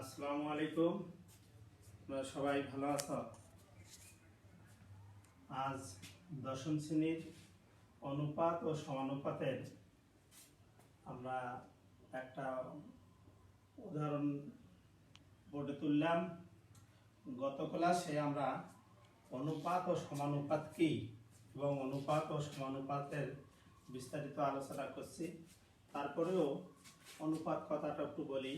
আসসালামু আলাইকুম। তোমরা সবাই ভালো আছো? আজ দশম শ্রেণীর অনুপাত ও সমানুপাতের আমরা একটা উদাহরণ বোর্ডে তুললাম। গত ক্লাসে আমরা অনুপাত ও সমানুপাত কি এবং অনুপাত ও সমানুপাতের বিস্তারিত আলোচনা করছি। তারপরেও অনুপাত কথাটা একটু বলি।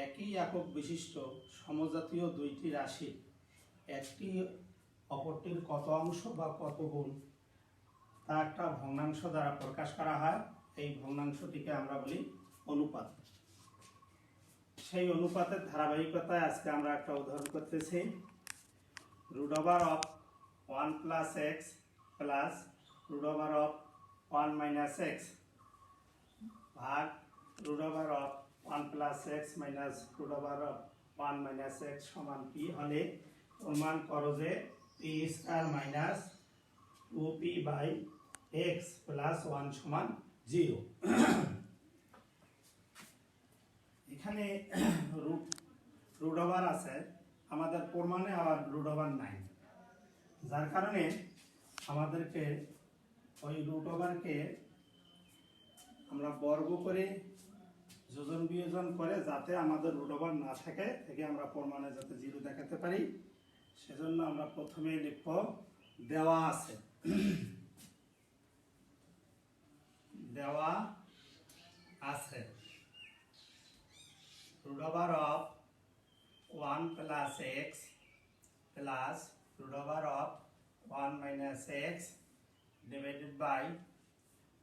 একই একক বিশিষ্ট সমজাতীয় দুইটি রাশি একটি অপরটির কত অংশ বা কত গুণ তা একটা ভগ্নাংশ দ্বারা প্রকাশ করা হয়। এই ভগ্নাংশটিকে আমরা বলি অনুপাত। সেই অনুপাতের ধারাবাহিকতায় আজকে আমরা একটা উদাহরণ করতেছি। √1 + x প্লাস √1 - x ভাগ √1 + x মাইনাস √1 - x সমান p হলে প্রমাণ করো যে p² মাইনাস 2p/x প্লাস 1 সমান 0। এখানে √ওভার আছে, আমাদের প্রমাণে আবার √ওভার নাই, যার কারণে আমাদেরকে ওই √ওভারকে আমরা বর্গ করে যোজন বিয়োজন করে যাতে আমাদের √ওভার না থাকে আমরা প্রমাণে যাতে 0 দেখাতে পারি, সেজন্য আমরা প্রথমে লিখব দেওয়া আছে। দেওয়া আছে √1 + x plus √1 - x divided by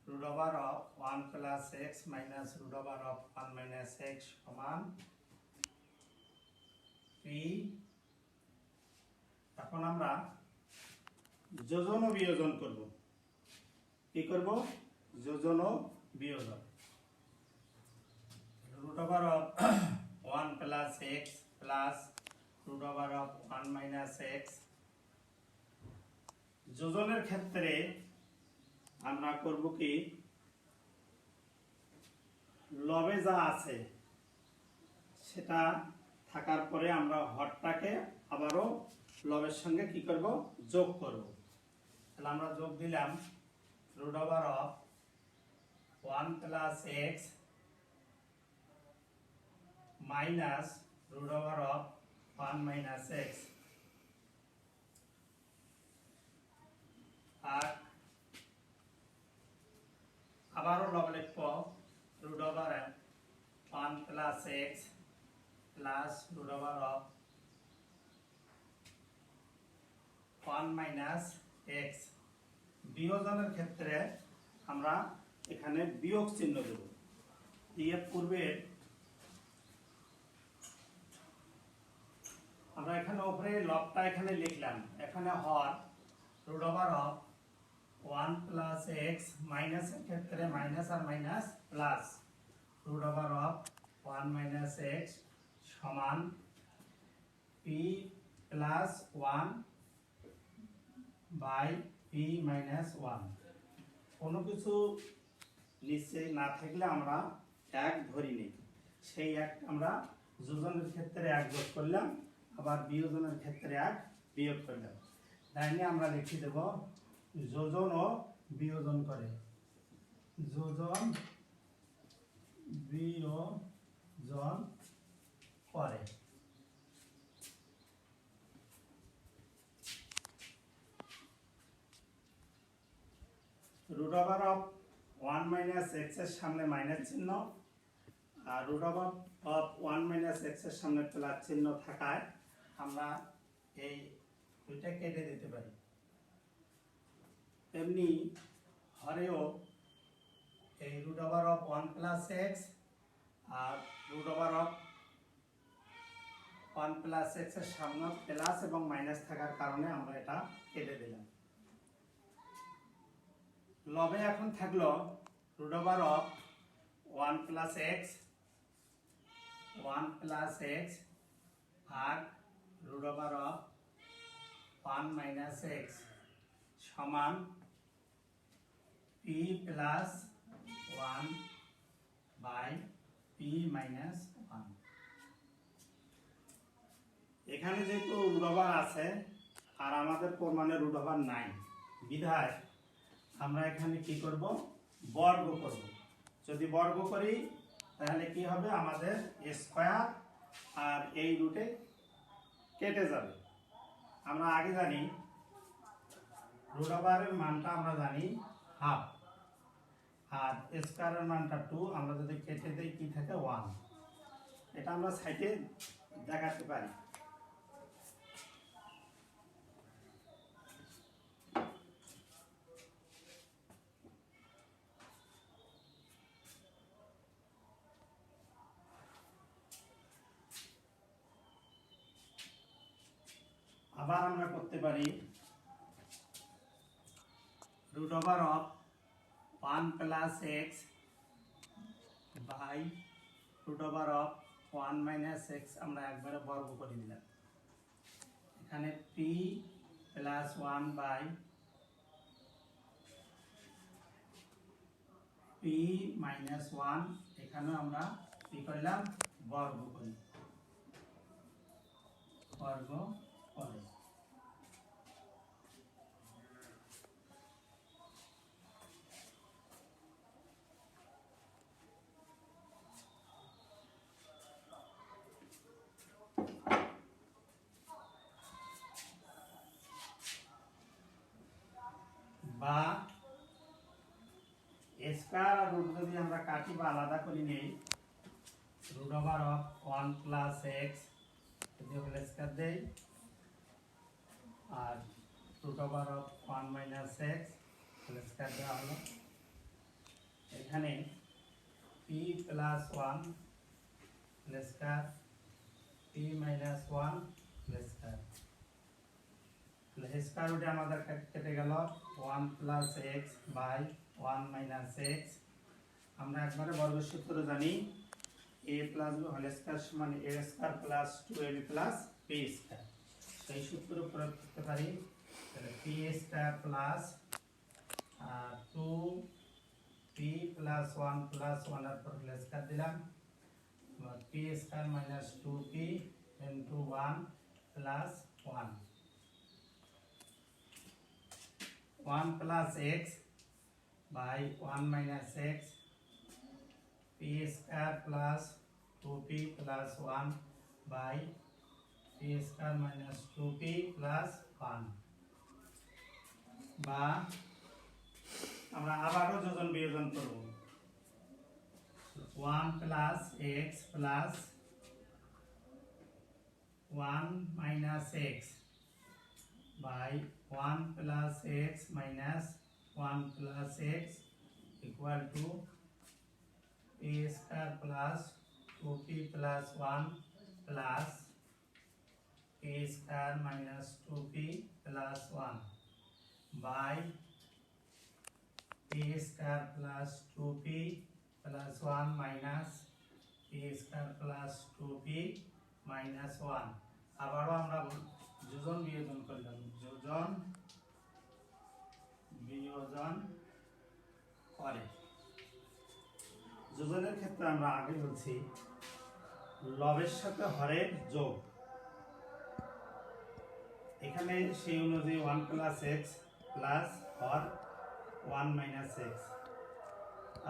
√1 + x minus √1 - x সমান p। এখন আমরা যোজন ও বিয়োজন করব। কি করব? যোজন ও বিয়োজন। √1 + x প্লাস √1 - x যোজনের ক্ষেত্রে আমরা করব কি, লবে যা আছে সেটা থাকার পরে আমরা হরটাকে আবারও লবের সঙ্গে কি করব? যোগ করব। তাহলে আমরা যোগ দিলাম √1 + x মাইনাস √1 - x আর আবারও লব লিখব √1 + x প্লাস √1 - x। বিয়োজনের ক্ষেত্রে আমরা এখানে বিয়োগ চিহ্ন দেব। দিয়ে পূর্বে আমরা এখানে উপরে লবটা এখানে লিখলাম, এখানে হর √1 + x মাইনাসের ক্ষেত্রে মাইনাস আর মাইনাস প্লাস √1 - x সমান p + 1/p-1। কোনো কিছু নিচে না থাকলে আমরা এক ধরি নিই, সেই এক আমরা যোজনের ক্ষেত্রে এক যোগ করলাম, আবার বিয়োজনের ক্ষেত্রে এক বিয়োগ করলাম। তাই নিয়ে আমরা লিখে দেব যোজন ও বিয়োজন করে। যোজন বিয়োজন করে। √1 - x এর সামনে মাইনাস চিহ্ন আর √1 - x এর সামনে প্লাস চিহ্ন থাকায় আমরা এই দুইটা কেটে দিতে পারি। তেমনি হরেও এই √1 + x আর √1 + x এর সামনে প্লাস এবং মাইনাস থাকার কারণে আমরা এটা কেটে দিলাম। লবে এখন থাকলো √1 + x আর √1 - x সমান p + 1/p পি মাইনাস 1। এখানে যেহেতু রুট ওভার আছে আর আমাদের প্রমাণে রুট ওভার নাই, বিধায় আমরা এখানে কি করব, বর্গ করব। যদি বর্গ করি তাহলে কি হবে, আমাদের স্কয়ার আর এই রুটে কেটে যাবে। আমরা আগে জানি রুট ওভারের মানটা আমরা জানি হাফ, আর স্কয়ারের মানটা 2। আমরা যদি কেটে দেই কি থাকে 1। এটা আমরা সাইডে দেখাতে পারি। আবার আমরা করতে পারি root over of 1 plus x by root over of 1 minus x আমরা একবারে বর্গ করে দিলাম। এখানে P plus 1 by P minus 1, এখানেও আমরা কি করলাম, বর্গ করি, বর্গ করে। বা স্কয়ার আর রুট যদি আমরা কাটি বা আলাদা করে নেই, root over of 1 plus x যদি হোল স্কয়ার দেই, আর root over of 1 minus x whole square দেওয়া হলো। এখানে P plus 1 whole square, P minus 1 whole square. Square রুটে আমাদের কেটে গেল 1 plus x by 1 minus x. আমরা একবারে বর্গের সূত্র জানি, a plus b whole square সমান a square plus 2ab plus b square. সেই সূত্র প্রয়োগ করতে পারি। তাহলে p square plus 2p plus 1 plus 1 এর পর হোল স্কয়ার দিলাম, p square minus 2p into 1 plus 1। 1 plus x by 1 minus x, p square plus 2p plus 1 by p square minus 2p plus 1। বা আমরা আবারও যোজন বিয়োজন করব। 1 plus x plus 1 minus x by 1 plus x minus 1 plus x equal to a square plus 2p plus 1 plus a square minus 2p plus 1 by a square plus 2p plus 1 minus a square plus 2p minus 1। আবারও আমরা যোজন বিয়োজন করলাম, যোজন বিয়োজন করে। যোজনের ক্ষেত্রে আমরা আগে বলছি লবের সাথে হরের যোগ। এখানে সেই অনুযায়ী 1 প্লাস এক্স প্লাস হর 1 মাইনাস এক্স।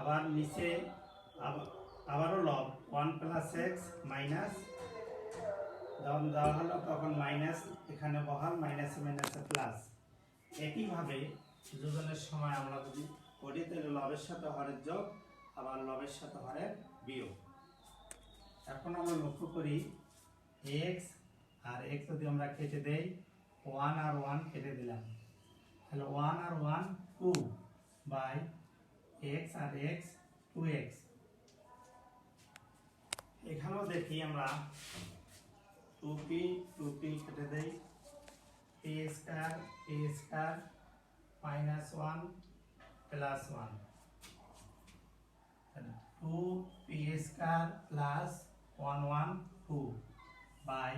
আবার নিচে আবারও লব 1 প্লাস এক্স মাইনাস যখন দেওয়া হলো তখন মাইনাস, এখানে বহাল মাইনাসে মাইনাসে প্লাস। একইভাবে যোজনের সময় আমরা যদি করি তাহলে লবের সাথে হরের যোগ, আবার লবের সাথে হরের বিয়োগ। এখন আমরা লক্ষ্য করি এক্স আর এক্স যদি আমরা কেটে দেই, 1 আর 1 কেটে দিলাম, তাহলে 1 আর 1 2 বাই এক্স আর এক্স 2x। এখানেও দেখি আমরা 2p কেটে দেই, p square minus 1 plus 1, 2p square plus 1 1 2 by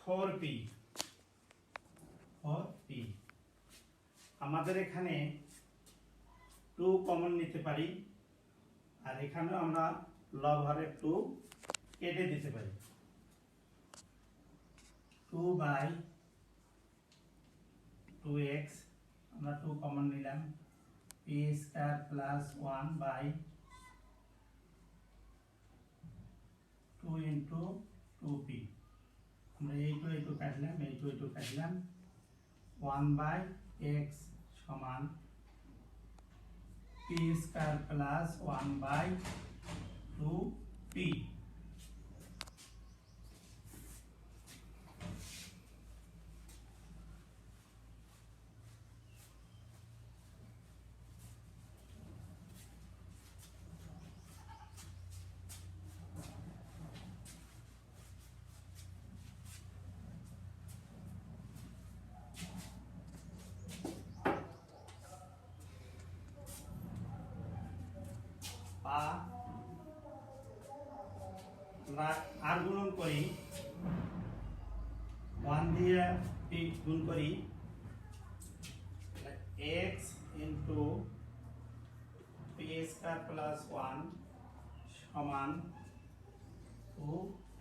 4p। আমাদের এখানে 2 কমন নিতে পারি, আর এখানেও আমরা লব একটু কেটে দিতে পারি। 2/2x আমরা 2 কমন নিলাম, p square plus 1/2 into 2p। আমরা এইটু কাটলাম, এইটু কাটলাম, 1/x সমান p স্কয়ার প্লাস 1/2p। আমরা আর গুণন করি, 1 দিয়ে p গুণ করি, x into p square plus 1 সমান 2p,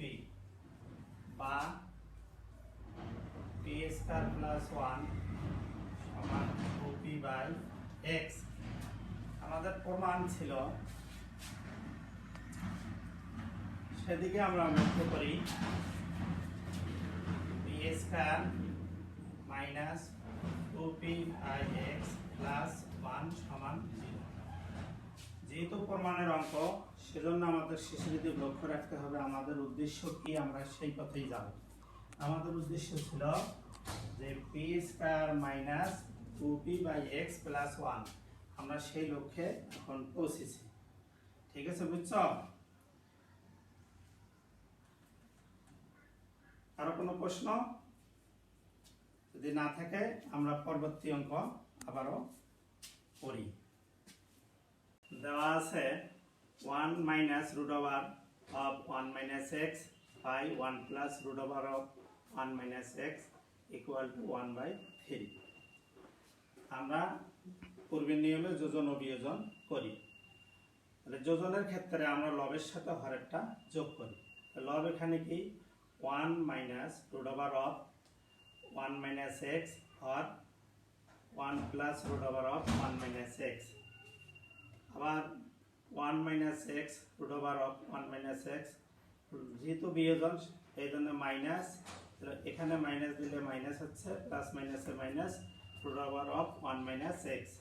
বা p স্কয়ার প্লাস 1 সমান 2p বাই x। আমাদের প্রমাণ ছিল, সেদিকে আমরা লক্ষ্য করি, p square minus 2p by x plus 1 সমান 0। যেহেতু প্রমাণের অঙ্ক, সেজন্য আমাদের শেষে যদি লক্ষ্য রাখতে হবে আমাদের উদ্দেশ্য কি, আমরা সেই পথেই যাব। আমাদের উদ্দেশ্য ছিল যে p square minus 2p by x plus 1, আমরা সেই লক্ষ্যে এখন পৌঁছেছি। ঠিক আছে, বুঝছো? আরো কোনো প্রশ্ন যদি না থাকে আমরা পরবর্তী অঙ্ক আবারও করি। দেওয়া আছে 1 minus root over of 1 minus x by 1 plus root over of 1 minus x equal to 1/3। আমরা পূর্বের নিয়মে যোজন ও বিয়োজন করি। তাহলে যোজনের ক্ষেত্রে আমরা লবের সাথে হরেরটা যোগ করি। লব এখানে কি 1 minus root over of 1 minus x আর 1 plus root over of 1 minus x, আবার 1 minus x root over of 1 minus x, যেহেতু বিয়োজন এই জন্য মাইনাস, এখানে মাইনাস দিলে মাইনাস হচ্ছে, প্লাস মাইনাসে minus root over of 1 minus x.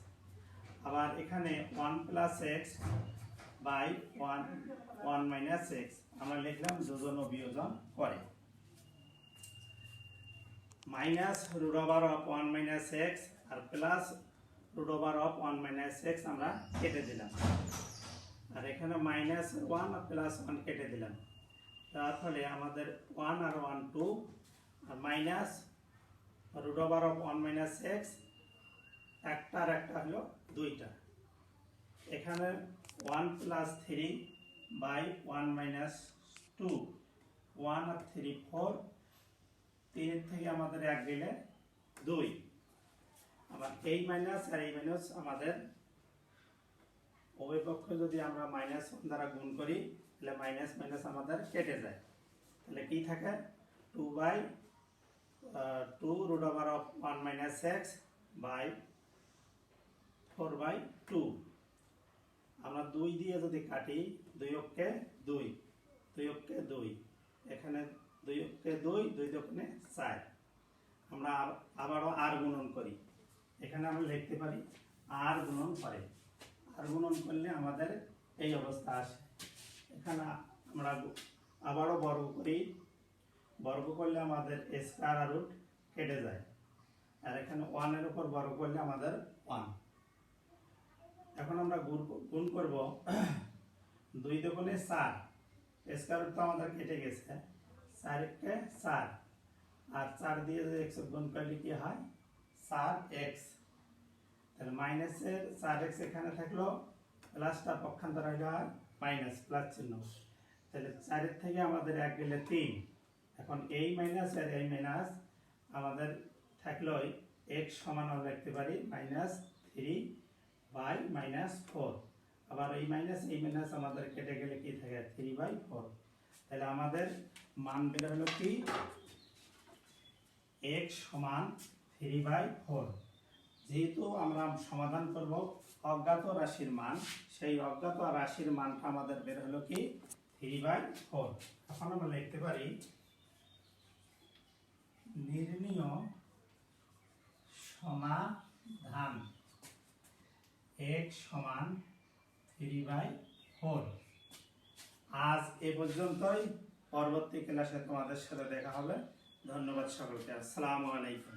আবার এখানে 1 plus x by 1 minus x আমরা লিখলাম যোজন ও বিয়োজন করে। Minus root over of 1 minus x আর plus root over of 1 minus x আমরা কেটে দিলাম, আর এখানে মাইনাস 1 আর প্লাস 1 কেটে দিলাম। তাহলে আমাদের 1 আর 1 2, আর minus root over of 1 minus x, একটা আর একটা হলো দুইটা। এখানে 1 প্লাস 3 বাই 1 মাইনাস 2, 1 আর 3 4, 3 থেকে আমাদের 1 গেলে 2। আবার এই মাইনাস আর এই মাইনাস আমাদের উভয় পক্ষ যদি আমরা মাইনাস 1 দ্বারা গুণ করি, তাহলে মাইনাস মাইনাস আমাদের কেটে যায়। তাহলে কি থাকে 2/2 root over of 1 minus x by 4/2। আমরা 2 দিয়ে যদি কাটি, 2 অক্ষে 2, 2 অক্ষে 2, এখানে 2 অক্ষে 2, 2 দোকানে 4। আমরা আবারও আর গুণন করি, এখানে আমরা লিখতে পারি আর গুণন করে। আর গুণন করলে আমাদের এই অবস্থা আসে। এখানে আমরা আবারও বর্গ করি, বর্গ করলে আমাদের স্কয়ার আর রুট কেটে যায়, আর এখানে 1 এর উপর বর্গ করলে আমাদের 1। এখন আমরা গুণ করব 2 দোকানে 4, স্কয়ার রুট তো আমাদের কেটে গেছে, 4 কে 4, আর 4 দিয়ে যদি x গুণ করলে কি হয় 4x। তাহলে মাইনাসের 4x এখানে থাকলো, প্লাসটা পক্ষান্তর হয়ে যায় মাইনাস, প্লাস চিহ্ন। তাহলে 4 এর থেকে আমাদের 1 গেলে 3। এখন এই মাইনাস আর এই মাইনাস আমাদের থাকলো x সমান আমরা লিখতে পারি -3 বাই -4। আবার এই মাইনাস আমাদের কেটে গেলে কি থাকে 3/4। তাহলে আমাদের মান বের হলো কি x সমান 3/4। যেহেতু আমরা সমাধান করব অজ্ঞাত রাশির মান, সেই অজ্ঞাত রাশির মানটা আমাদের বের হলো কি 3/4। এখন আমরা লিখতে পারি নির্ণীয় সমাধান x সমান 3/4। আজ এ পর্যন্তই, পরবর্তী ক্লাসে তোমাদের সাথে দেখা হবে। ধন্যবাদ সকলকে, আসসালামু আলাইকুম।